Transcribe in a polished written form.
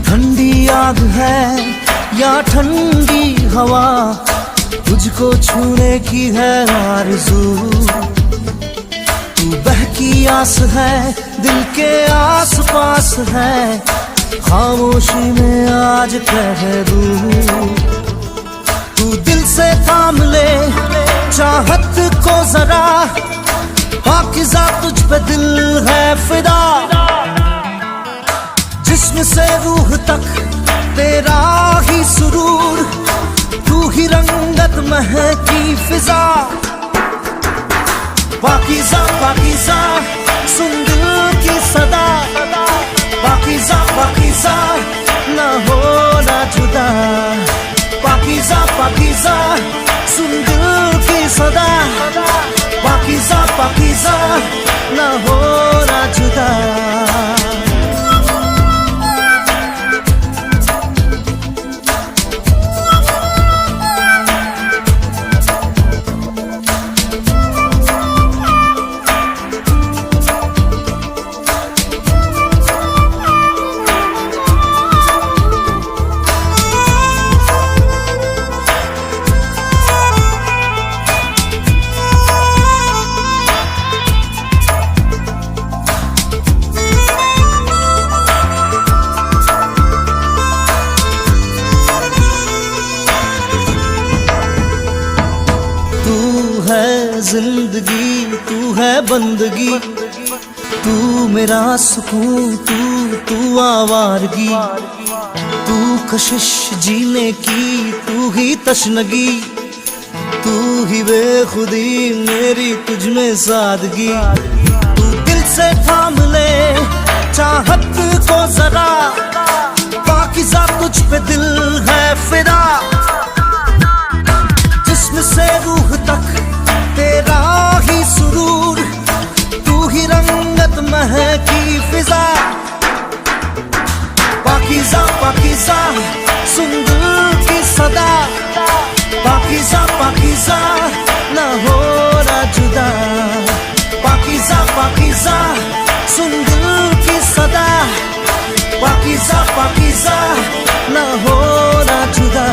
ठंडी आग है या ठंडी हवा, तुझको छूने की है आरज़ू। तू बहकी आस है, दिल के आस पास है, खामोशी में आज कह दूं। तू दिल से थाम ले चाहत को जरा, पाकीज़ा तुझ पे दिल है फिदा। जिस्म से रूह तक तेरा ही सुरूर, तू ही रंगत महकी फिजा। पाकीज़ा पाकीज़ा सुन दिल की सदा, पाकीज़ा पाकीज़ा न होना जुदा। पाकीज़ा पाकीज़ा सुन दिल की सदा, पाकीज़ा पाकीज़ा न होना जुदा। तू है जिंदगी, तू है बंदगी, तू मेरा सुकून, तू आवारगी। तू कशिश जीने की, तू ही तशनगी, तू ही बेखुदी मेरी तुझ में सादगी। तू दिल से थाम ले चाहत को जरा, पाकीज़ा तुझ पे दिल है फिदा। जिस्म से रूह तक तेरा ही सुरूर, तू ही रंगत महकी फिजा। पाकीज़ा पाकीज़ा सुन दिल की सदा, पाकीज़ा पाकीज़ा न होना जुदा। पाकीज़ा पाकीज़ा सुन दिल की सदा, पाकीज़ा पाकीज़ा न होना जुदा।